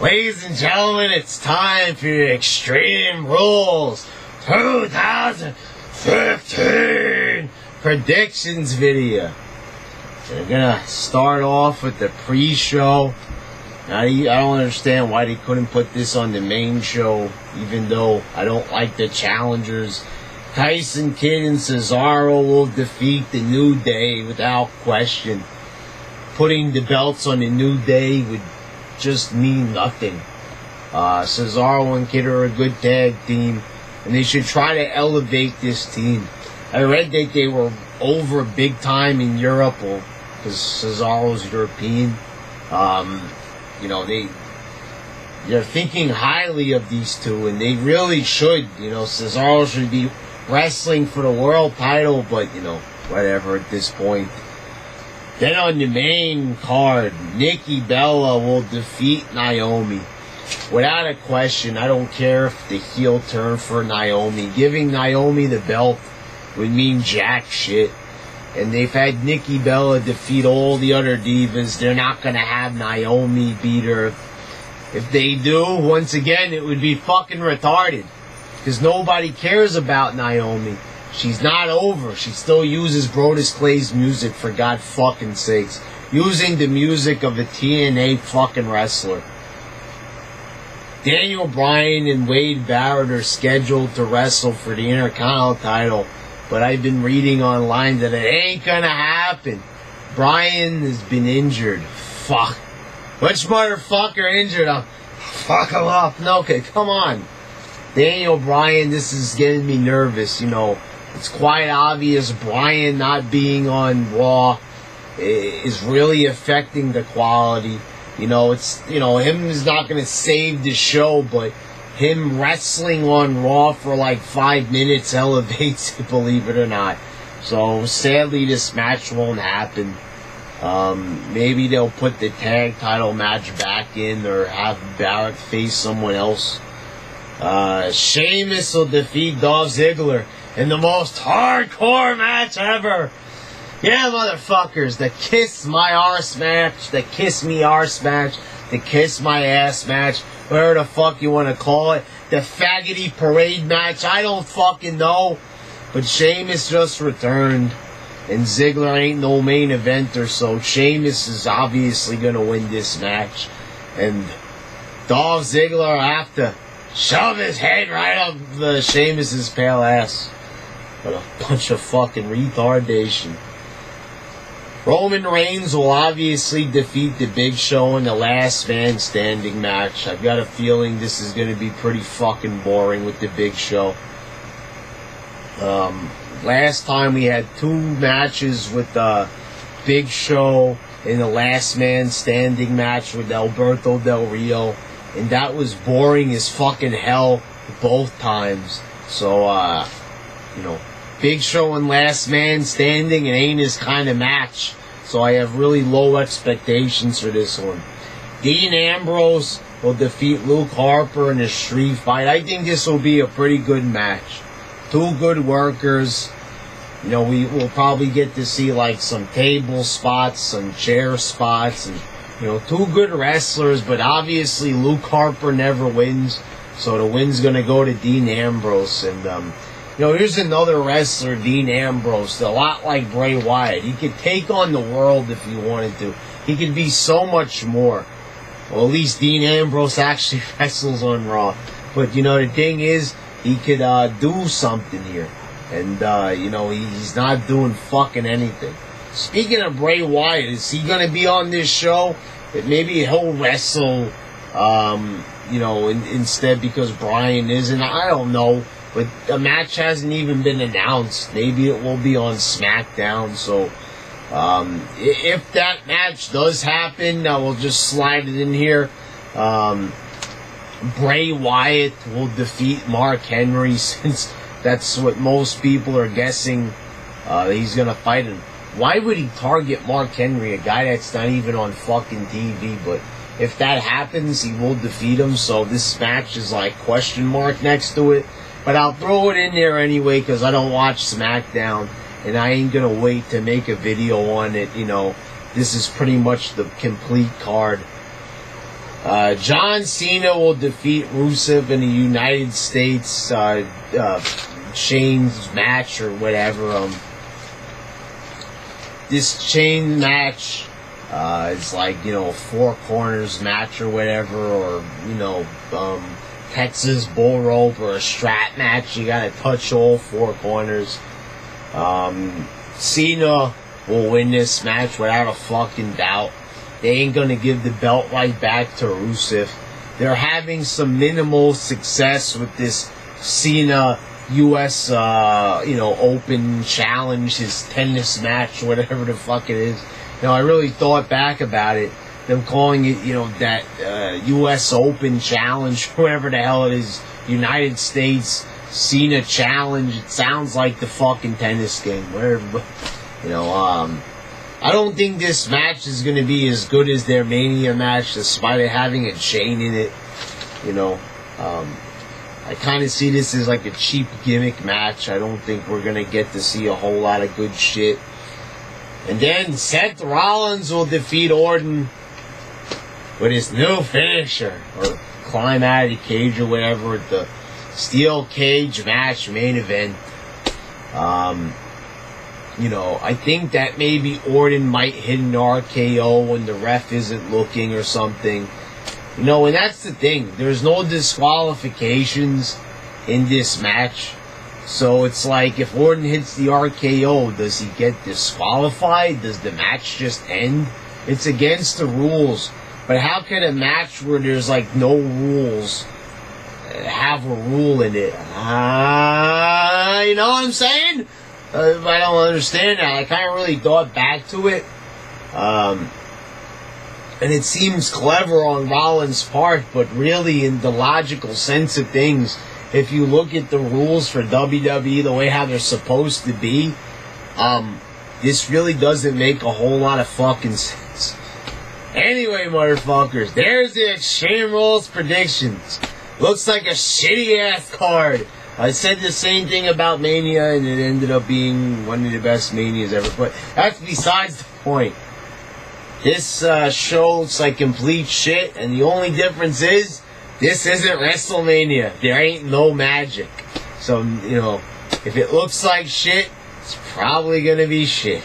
Ladies and gentlemen, it's time for your Extreme Rules 2015 predictions video. They're gonna start off with the pre-show. I don't understand why they couldn't put this on the main show, even though I don't like the challengers. Tyson Kidd and Cesaro will defeat the New Day without question. Putting the belts on the New Day would just mean nothing. Cesaro and Kidd are a good tag team, and they should try to elevate this team. I read that they were over big time in Europe, because Cesaro's European. They're thinking highly of these two, and they really should. Cesaro should be wrestling for the world title, but, whatever at this point. Then on the main card, Nikki Bella will defeat Naomi. Without a question, I don't care if the heel turn for Naomi. Giving Naomi the belt would mean jack shit. And they've had Nikki Bella defeat all the other divas. They're not going to have Naomi beat her. If they do, once again, it would be fucking retarded. Because nobody cares about Naomi. She's not over. She still uses Brodus Clay's music, for God fucking sakes. Using the music of a TNA fucking wrestler. Daniel Bryan and Wade Barrett are scheduled to wrestle for the Intercontinental title. But I've been reading online that it ain't gonna happen. Bryan has been injured. Fuck. Which motherfucker injured him? Fuck him up. No, okay, come on. Daniel Bryan, this is getting me nervous, It's quite obvious Bryan not being on Raw is really affecting the quality. Him is not going to save the show, but him wrestling on Raw for like 5 minutes elevates it, believe it or not. So sadly this match won't happen. Maybe they'll put the tag title match back in, or have Barrett face someone else. Sheamus will defeat Dolph Ziggler in the most hardcore match ever. Yeah, motherfuckers, the kiss my arse match, the kiss me arse match, the kiss my ass match, whatever the fuck you want to call it, the faggoty parade match, I don't fucking know. But Sheamus just returned, and Ziggler ain't no main eventer, so Sheamus is obviously going to win this match. And Dolph Ziggler will have to shove his head right up Sheamus's pale ass. What a bunch of fucking retardation. Roman Reigns will obviously defeat the Big Show in the last man standing match. I've got a feeling this is going to be pretty fucking boring with the Big Show. Last time we had 2 matches with Big Show in the last man standing match with Alberto Del Rio, and that was boring as fucking hell both times. So, Big Show and last man standing, it ain't his kind of match. So I have really low expectations for this one. Dean Ambrose will defeat Luke Harper in a street fight. I think this will be a pretty good match. 2 good workers. We will probably get to see like some table spots, some chair spots, and 2 good wrestlers, but obviously Luke Harper never wins, so the win's going to go to Dean Ambrose. And, here's another wrestler, Dean Ambrose, a lot like Bray Wyatt. He could take on the world if he wanted to. He could be so much more. Well, at least Dean Ambrose actually wrestles on Raw. But, the thing is, he could do something here. And, he's not doing fucking anything. Speaking of Bray Wyatt, is he going to be on this show? Maybe he'll wrestle, instead, because Bryan isn't. I don't know. But the match hasn't even been announced. Maybe it will be on SmackDown. So, if that match does happen, I will just slide it in here. Bray Wyatt will defeat Mark Henry, since that's what most people are guessing he's going to fight him. Why would he target Mark Henry, a guy that's not even on fucking TV? But if that happens, he will defeat him. So this match is like question mark next to it. But I'll throw it in there anyway, because I don't watch SmackDown, and I ain't going to wait to make a video on it. This is pretty much the complete card. John Cena will defeat Rusev in the United States chains match or whatever. This chain match is like, you know, a four corners match or whatever, or, you know, Texas bull rope or a strap match. You gotta touch all four corners. Cena will win this match without a fucking doubt. They ain't gonna give the belt right back to Rusev. They're having some minimal success with this Cena U.S. Open Challenge, his tennis match, whatever the fuck it is. You know, I really thought back about it. Them calling it, you know, that U.S. Open Challenge, whatever the hell it is, United States Cena Challenge. It sounds like the fucking tennis game. Whatever, you know. I don't think this match is going to be as good as their Mania match, despite it having a chain in it. You know, I kind of see this as like a cheap gimmick match. I don't think we're going to get to see a whole lot of good shit. And then Seth Rollins will defeat Orton with his new finisher, or climb out of the cage or whatever, at the steel cage match main event. You know, I think that maybe Orton might hit an RKO when the ref isn't looking or something. You know, and that's the thing. There's no disqualifications in this match. So it's like, if Orton hits the RKO, does he get disqualified? Does the match just end? It's against the rules. But how can a match where there's like no rules have a rule in it? You know what I'm saying? I don't understand that. I kind of really thought back to it. And it seems clever on Rollins' part, but really in the logical sense of things, if you look at the rules for WWE, the way how they're supposed to be, this really doesn't make a whole lot of fucking sense. Anyway, motherfuckers, there's the Extreme Rules predictions. Looks like a shitty-ass card. I said the same thing about Mania, and it ended up being one of the best Manias ever. But that's besides the point. This show looks like complete shit, and the only difference is, this isn't WrestleMania. There ain't no magic. So, you know, if it looks like shit, it's probably gonna be shit.